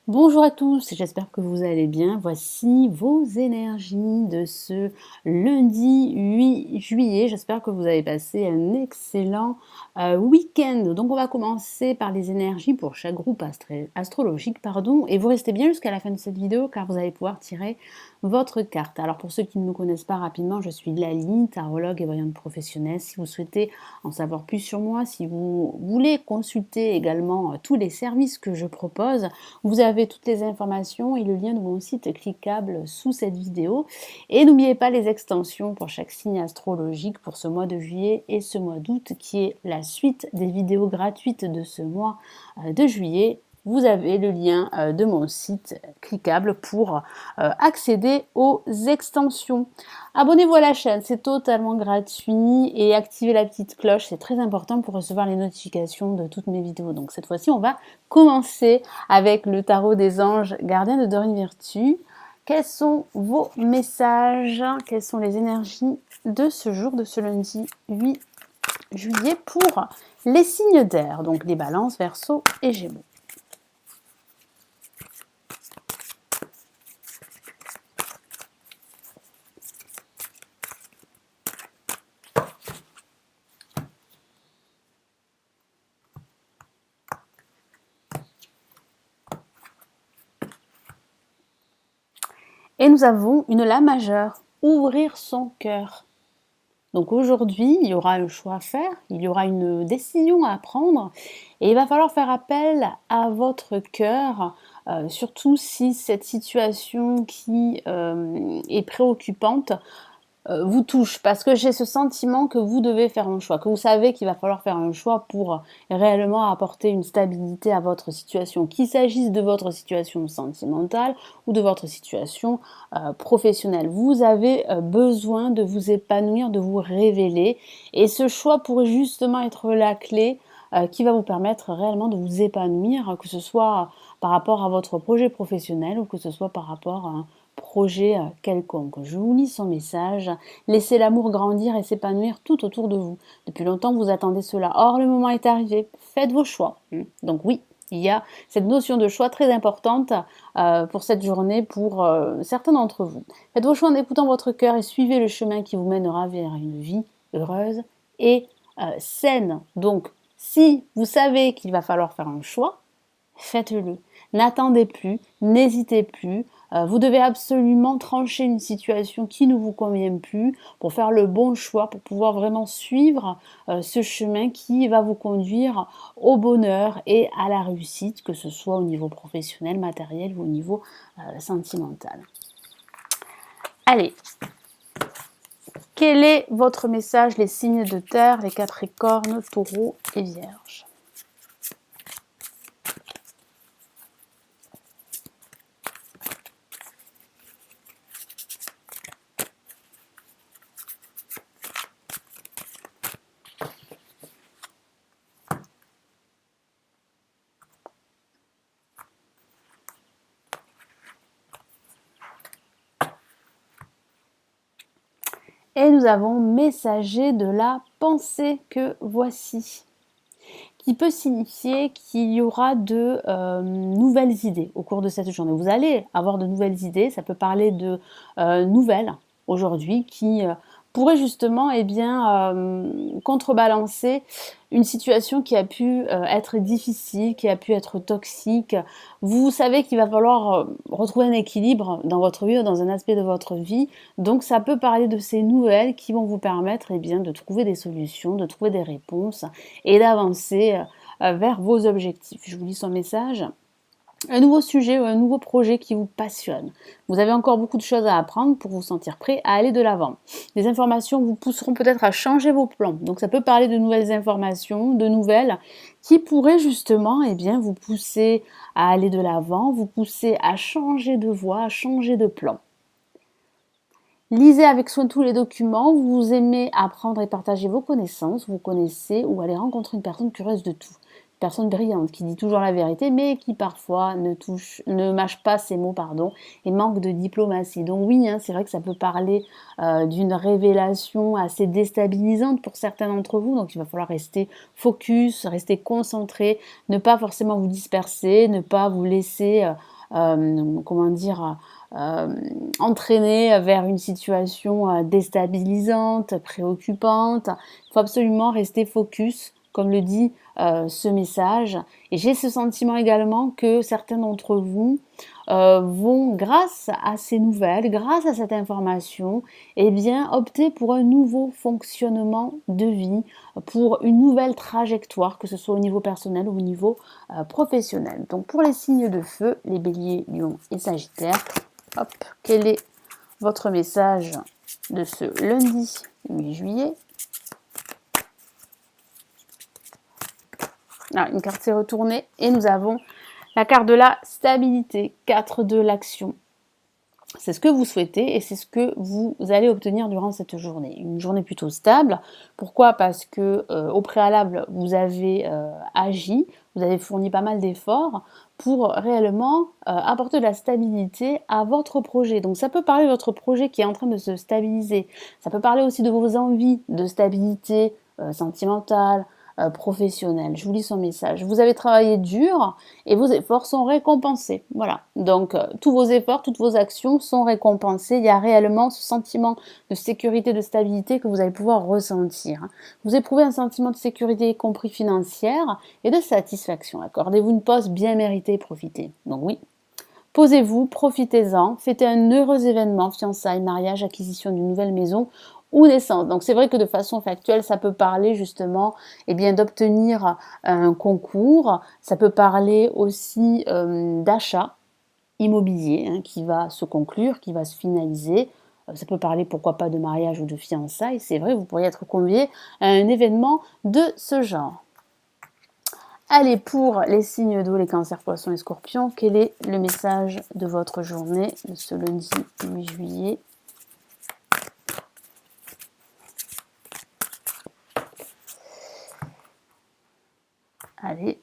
Bonjour à tous, j'espère que vous allez bien. Voici vos énergies de ce lundi 8 juillet. J'espère que vous avez passé un excellent week-end. Donc on va commencer par les énergies pour chaque groupe astrologique, pardon, et vous restez bien jusqu'à la fin de cette vidéo car vous allez pouvoir tirer votre carte. Alors pour ceux qui ne me connaissent pas rapidement, je suis Lali, tarologue et voyante professionnelle. Si vous souhaitez en savoir plus sur moi, si vous voulez consulter également tous les services que je propose, vous avez toutes les informations et le lien de mon site cliquable sous cette vidéo. Et n'oubliez pas les extensions pour chaque signe astrologique pour ce mois de juillet et ce mois d'août qui est la suite des vidéos gratuites de ce mois de juillet. Vous avez le lien de mon site cliquable pour accéder aux extensions. Abonnez-vous à la chaîne, c'est totalement gratuit et activez la petite cloche, c'est très important pour recevoir les notifications de toutes mes vidéos. Donc cette fois-ci, on va commencer avec le tarot des anges gardiens de Dorine Virtue. Quels sont vos messages? Quelles sont les énergies de ce jour, de ce lundi 8 juillet pour les signes d'air, donc les balances, verseaux et gémeaux? Et nous avons une La majeure, ouvrir son cœur. Donc aujourd'hui, il y aura un choix à faire, il y aura une décision à prendre et il va falloir faire appel à votre cœur, surtout si cette situation qui est préoccupante vous touche, parce que j'ai ce sentiment que vous devez faire un choix, que vous savez qu'il va falloir faire un choix pour réellement apporter une stabilité à votre situation, qu'il s'agisse de votre situation sentimentale ou de votre situation professionnelle. Vous avez besoin de vous épanouir, de vous révéler, et ce choix pourrait justement être la clé qui va vous permettre réellement de vous épanouir, que ce soit par rapport à votre projet professionnel ou que ce soit par rapport à un projet quelconque. Je vous lis son message. Laissez l'amour grandir et s'épanouir tout autour de vous. Depuis longtemps, vous attendez cela. Or, le moment est arrivé. Faites vos choix. Donc oui, il y a cette notion de choix très importante pour cette journée pour certains d'entre vous. Faites vos choix en écoutant votre cœur et suivez le chemin qui vous mènera vers une vie heureuse et saine. Donc, si vous savez qu'il va falloir faire un choix, faites-le. N'attendez plus, n'hésitez plus. Vous devez absolument trancher une situation qui ne vous convient plus pour faire le bon choix, pour pouvoir vraiment suivre ce chemin qui va vous conduire au bonheur et à la réussite, que ce soit au niveau professionnel, matériel ou au niveau sentimental. Allez, quel est votre message, les signes de terre, les capricornes, taureaux et vierges? Et nous avons messager de la pensée que voici, qui peut signifier qu'il y aura de nouvelles idées au cours de cette journée. Vous allez avoir de nouvelles idées, ça peut parler de nouvelles aujourd'hui qui pourraient justement contrebalancer une situation qui a pu être difficile, qui a pu être toxique. Vous savez qu'il va falloir retrouver un équilibre dans votre vie, dans un aspect de votre vie. Donc ça peut parler de ces nouvelles qui vont vous permettre de trouver des solutions, de trouver des réponses et d'avancer vers vos objectifs. Je vous lis son message. Un nouveau sujet ou un nouveau projet qui vous passionne. Vous avez encore beaucoup de choses à apprendre pour vous sentir prêt à aller de l'avant. Des informations vous pousseront peut-être à changer vos plans. Donc ça peut parler de nouvelles informations, de nouvelles qui pourraient justement vous pousser à aller de l'avant, vous pousser à changer de voie, à changer de plan. Lisez avec soin tous les documents, vous aimez apprendre et partager vos connaissances, vous connaissez ou aller rencontrer une personne curieuse de tout. personne brillante, qui dit toujours la vérité, mais qui parfois ne mâche pas ses mots, pardon, et manque de diplomatie. Donc oui, hein, c'est vrai que ça peut parler d'une révélation assez déstabilisante pour certains d'entre vous, donc il va falloir rester focus, rester concentré, ne pas forcément vous disperser, ne pas vous laisser, comment dire, entraîner vers une situation déstabilisante, préoccupante. Il faut absolument rester focus, comme le dit ce message. Et j'ai ce sentiment également que certains d'entre vous vont, grâce à ces nouvelles, grâce à cette information, eh bien, opter pour un nouveau fonctionnement de vie, pour une nouvelle trajectoire, que ce soit au niveau personnel ou au niveau professionnel. Donc pour les signes de feu, les béliers, lions et sagittaires, hop, quel est votre message de ce lundi 8 juillet? Ah, une carte s'est retournée et nous avons la carte de la stabilité, 4 de l'action. C'est ce que vous souhaitez et c'est ce que vous allez obtenir durant cette journée. Une journée plutôt stable. Pourquoi? Parce que au préalable, vous avez agi, vous avez fourni pas mal d'efforts pour réellement apporter de la stabilité à votre projet. Donc ça peut parler de votre projet qui est en train de se stabiliser. Ça peut parler aussi de vos envies de stabilité sentimentale, professionnelle. Je vous lis son message. Vous avez travaillé dur et vos efforts sont récompensés. Voilà. Donc, tous vos efforts, toutes vos actions sont récompensées. Il y a réellement ce sentiment de sécurité, de stabilité que vous allez pouvoir ressentir. Vous éprouvez un sentiment de sécurité, y compris financière, et de satisfaction. Accordez-vous une pause bien méritée et profitez. Donc oui, posez-vous, profitez-en, fêtez un heureux événement, fiançailles, mariage, acquisition d'une nouvelle maison ou naissance. Donc c'est vrai que de façon factuelle, ça peut parler justement d'obtenir un concours, ça peut parler aussi d'achat immobilier qui va se conclure, qui va se finaliser. Ça peut parler pourquoi pas de mariage ou de fiançailles. C'est vrai, vous pourriez être convié à un événement de ce genre. Allez, pour les signes d'eau, les cancers, poissons et scorpions, quel est le message de votre journée de ce lundi 8 juillet? Allez.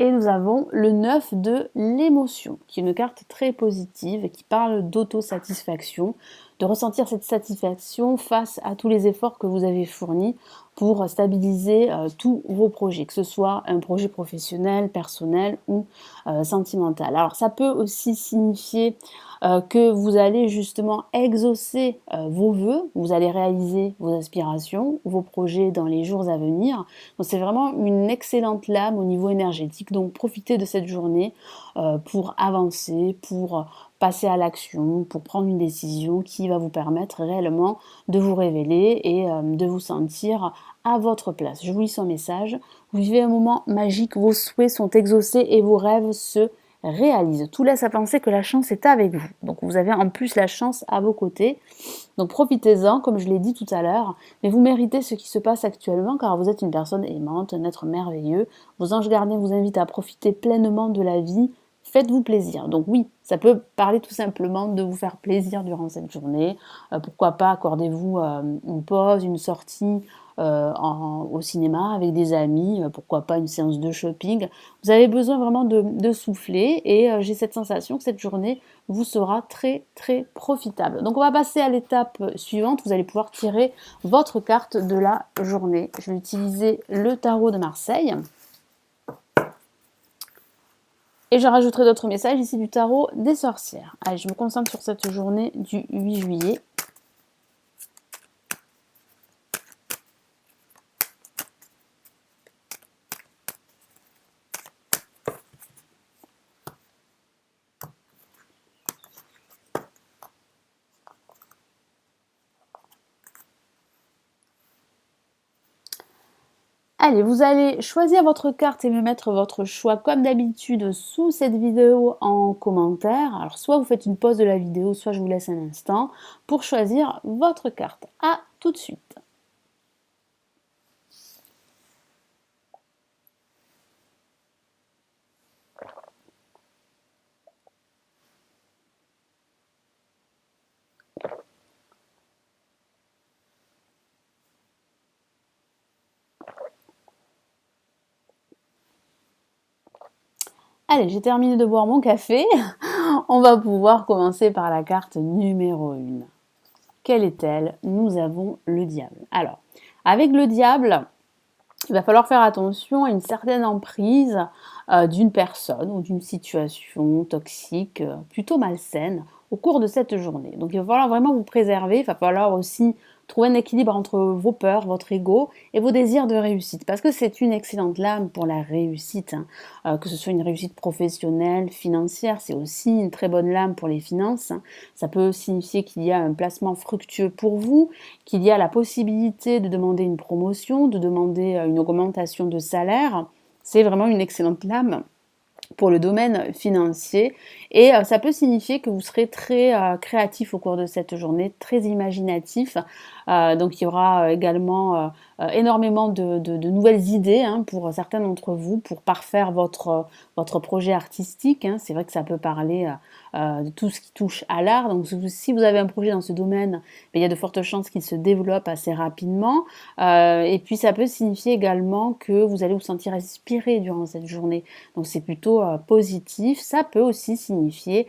Et nous avons le 9 de l'émotion, qui est une carte très positive et qui parle d'autosatisfaction, de ressentir cette satisfaction face à tous les efforts que vous avez fournis pour stabiliser tous vos projets, que ce soit un projet professionnel, personnel ou sentimental. Alors ça peut aussi signifier que vous allez justement exaucer vos vœux, vous allez réaliser vos aspirations, vos projets dans les jours à venir. Donc c'est vraiment une excellente lame au niveau énergétique. Donc profitez de cette journée pour avancer, pour passer à l'action, pour prendre une décision qui va vous permettre réellement de vous révéler et de vous sentir à votre place. Je vous lis son message. Vous vivez un moment magique, vos souhaits sont exaucés et vos rêves se réalisent. Tout laisse à penser que la chance est avec vous. Donc vous avez en plus la chance à vos côtés. Donc profitez-en, comme je l'ai dit tout à l'heure, mais vous méritez ce qui se passe actuellement car vous êtes une personne aimante, un être merveilleux. Vos anges gardiens vous invitent à profiter pleinement de la vie. Faites-vous plaisir. Donc oui, ça peut parler tout simplement de vous faire plaisir durant cette journée. Pourquoi pas accordez-vous une pause, une sortie au cinéma avec des amis, pourquoi pas une séance de shopping. Vous avez besoin vraiment de souffler et j'ai cette sensation que cette journée vous sera très très profitable. Donc on va passer à l'étape suivante. Vous allez pouvoir tirer votre carte de la journée. Je vais utiliser le tarot de Marseille. Et je rajouterai d'autres messages ici du tarot des sorcières. Allez, je me concentre sur cette journée du 8 juillet. Allez, vous allez choisir votre carte et me mettre votre choix comme d'habitude sous cette vidéo en commentaire. Alors soit vous faites une pause de la vidéo, soit je vous laisse un instant pour choisir votre carte. À tout de suite. Allez, j'ai terminé de boire mon café. On va pouvoir commencer par la carte numéro 1. Quelle est-elle? Nous avons le diable. Alors, avec le diable, il va falloir faire attention à une certaine emprise d'une personne ou d'une situation toxique, plutôt malsaine, au cours de cette journée. Donc il va falloir vraiment vous préserver, il va falloir aussi trouver un équilibre entre vos peurs, votre ego et vos désirs de réussite. Parce que c'est une excellente lame pour la réussite, hein. Que ce soit une réussite professionnelle, financière, c'est aussi une très bonne lame pour les finances, hein. Ça peut signifier qu'il y a un placement fructueux pour vous, qu'il y a la possibilité de demander une promotion, de demander une augmentation de salaire. C'est vraiment une excellente lame pour le domaine financier et ça peut signifier que vous serez très créatif au cours de cette journée, très imaginatif. Donc il y aura également énormément de nouvelles idées, hein, pour certains d'entre vous pour parfaire votre projet artistique, hein. C'est vrai que ça peut parler de tout ce qui touche à l'art. Donc si vous avez un projet dans ce domaine, il y a de fortes chances qu'il se développe assez rapidement. Et puis ça peut signifier également que vous allez vous sentir inspiré durant cette journée. Donc c'est plutôt positif. Ça peut aussi signifier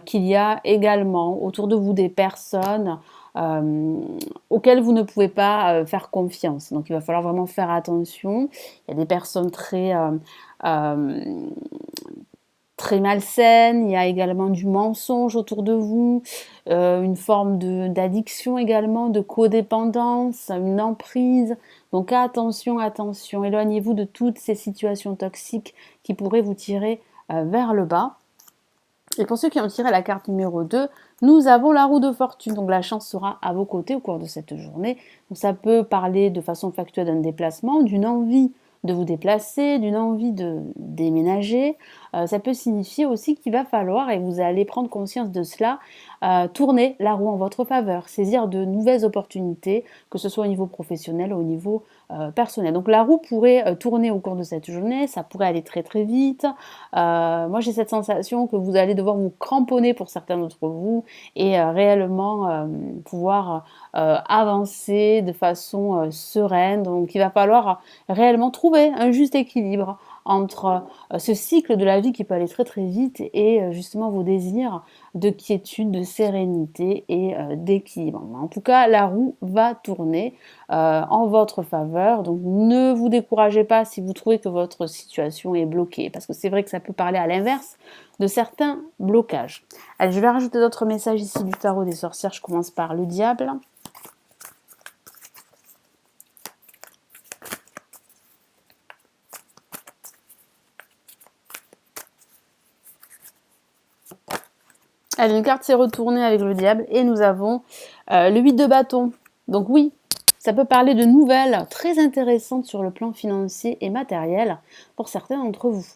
qu'il y a également autour de vous des personnes auxquelles vous ne pouvez pas faire confiance. Donc il va falloir vraiment faire attention. Il y a des personnes très malsaines, il y a également du mensonge autour de vous, une forme d'addiction également, de codépendance, une emprise. Donc attention, attention, éloignez-vous de toutes ces situations toxiques qui pourraient vous tirer vers le bas. Et pour ceux qui ont tiré la carte numéro 2, nous avons la roue de fortune. Donc la chance sera à vos côtés au cours de cette journée. Donc ça peut parler de façon factuelle d'un déplacement, d'une envie de vous déplacer, d'une envie de déménager. Ça peut signifier aussi qu'il va falloir, et vous allez prendre conscience de cela, tourner la roue en votre faveur, saisir de nouvelles opportunités, que ce soit au niveau professionnel ou au niveau personnel. Donc la roue pourrait tourner au cours de cette journée, ça pourrait aller très très vite. Moi j'ai cette sensation que vous allez devoir vous cramponner pour certains d'entre vous et réellement pouvoir avancer de façon sereine. Donc il va falloir réellement trouver un juste équilibre entre ce cycle de la vie qui peut aller très très vite et justement vos désirs de quiétude, de sérénité et d'équilibre. En tout cas, la roue va tourner en votre faveur, donc ne vous découragez pas si vous trouvez que votre situation est bloquée, parce que c'est vrai que ça peut parler à l'inverse de certains blocages. Allez, je vais rajouter d'autres messages ici du tarot des sorcières. Je commence par le diable. Allez, une carte s'est retournée avec le diable et nous avons le 8 de bâton. Donc oui, ça peut parler de nouvelles très intéressantes sur le plan financier et matériel pour certains d'entre vous.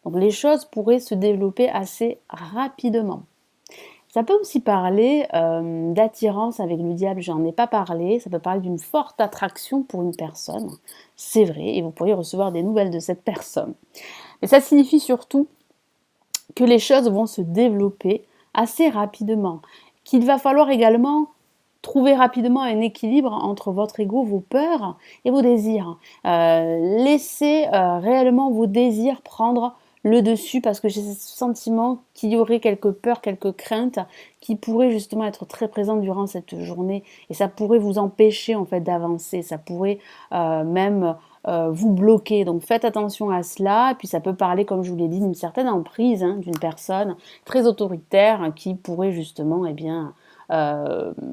Donc les choses pourraient se développer assez rapidement. Ça peut aussi parler d'attirance avec le diable, j'en ai pas parlé. Ça peut parler d'une forte attraction pour une personne, c'est vrai, et vous pourriez recevoir des nouvelles de cette personne. Mais ça signifie surtout que les choses vont se développer assez rapidement, qu'il va falloir également trouver rapidement un équilibre entre votre ego, vos peurs et vos désirs. Laissez réellement vos désirs prendre le dessus parce que j'ai ce sentiment qu'il y aurait quelques peurs, quelques craintes qui pourraient justement être très présentes durant cette journée et ça pourrait vous empêcher en fait d'avancer, ça pourrait même vous bloquer. Donc faites attention à cela. Et puis ça peut parler, comme je vous l'ai dit, d'une certaine emprise, hein, d'une personne très autoritaire qui pourrait justement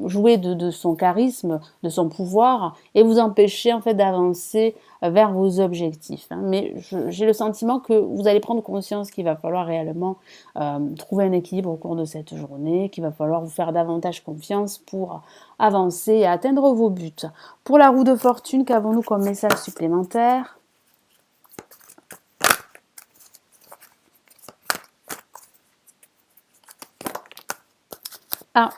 jouer de son charisme, de son pouvoir et vous empêcher en fait d'avancer vers vos objectifs. Hein. Mais j'ai le sentiment que vous allez prendre conscience qu'il va falloir réellement trouver un équilibre au cours de cette journée, qu'il va falloir vous faire davantage confiance pour avancer et atteindre vos buts. Pour la roue de fortune, qu'avons-nous comme message supplémentaire ? Ah,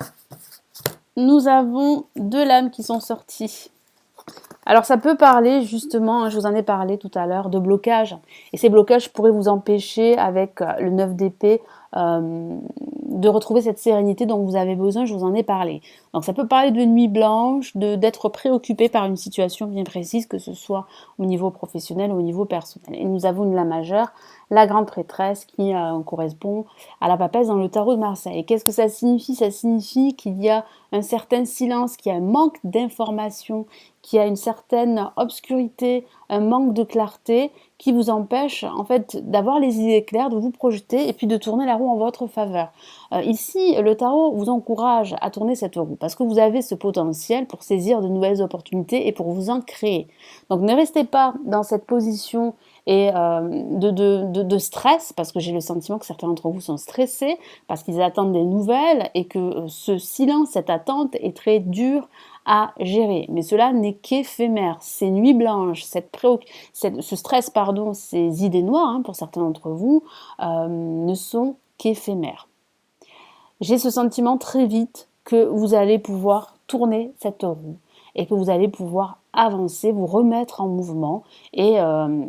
nous avons deux lames qui sont sorties. Alors ça peut parler justement, je vous en ai parlé tout à l'heure, de blocage. Et ces blocages pourraient vous empêcher avec le 9 d'épée de retrouver cette sérénité dont vous avez besoin, je vous en ai parlé. Donc ça peut parler de nuit blanche, d'être préoccupé par une situation bien précise, que ce soit au niveau professionnel ou au niveau personnel. Et nous avons une lame majeure, la grande prêtresse qui correspond à la papesse dans le tarot de Marseille. Qu'est-ce que ça signifie? Ça signifie qu'il y a un certain silence, qu'il y a un manque d'information, qu'il y a une certaine obscurité, un manque de clarté qui vous empêche en fait d'avoir les idées claires, de vous projeter et puis de tourner la roue en votre faveur. Ici, le tarot vous encourage à tourner cette roue parce que vous avez ce potentiel pour saisir de nouvelles opportunités et pour vous en créer. Donc ne restez pas dans cette position et de stress, parce que j'ai le sentiment que certains d'entre vous sont stressés, parce qu'ils attendent des nouvelles et que ce silence, cette attente est très dur à gérer. Mais cela n'est qu'éphémère. Ces nuits blanches, ce stress, pardon, ces idées noires, pour certains d'entre vous, ne sont qu'éphémères. J'ai ce sentiment très vite que vous allez pouvoir tourner cette roue et que vous allez pouvoir avancer, vous remettre en mouvement et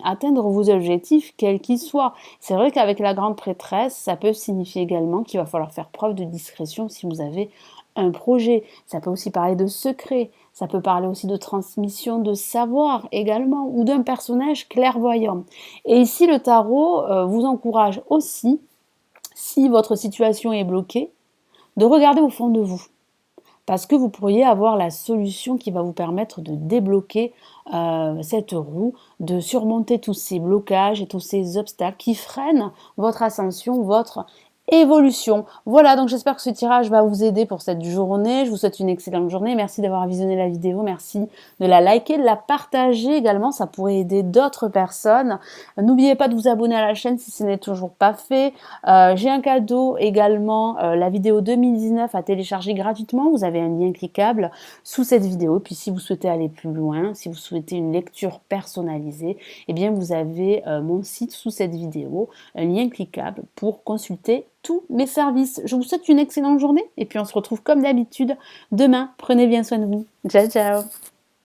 atteindre vos objectifs, quels qu'ils soient. C'est vrai qu'avec la grande prêtresse, ça peut signifier également qu'il va falloir faire preuve de discrétion si vous avez un projet. Ça peut aussi parler de secret, ça peut parler aussi de transmission de savoir également, ou d'un personnage clairvoyant. Et ici, le tarot vous encourage aussi, si votre situation est bloquée, de regarder au fond de vous. Parce que vous pourriez avoir la solution qui va vous permettre de débloquer cette roue, de surmonter tous ces blocages et tous ces obstacles qui freinent votre ascension, votre évolution. Voilà, donc j'espère que ce tirage va vous aider pour cette journée. Je vous souhaite une excellente journée. Merci d'avoir visionné la vidéo. Merci de la liker, de la partager également. Ça pourrait aider d'autres personnes. N'oubliez pas de vous abonner à la chaîne si ce n'est toujours pas fait. J'ai un cadeau également, la vidéo 2019 à télécharger gratuitement. Vous avez un lien cliquable sous cette vidéo. Puis si vous souhaitez aller plus loin, si vous souhaitez une lecture personnalisée, eh bien vous avez mon site sous cette vidéo, un lien cliquable pour consulter tous mes services. Je vous souhaite une excellente journée et puis on se retrouve comme d'habitude demain. Prenez bien soin de vous. Ciao, ciao!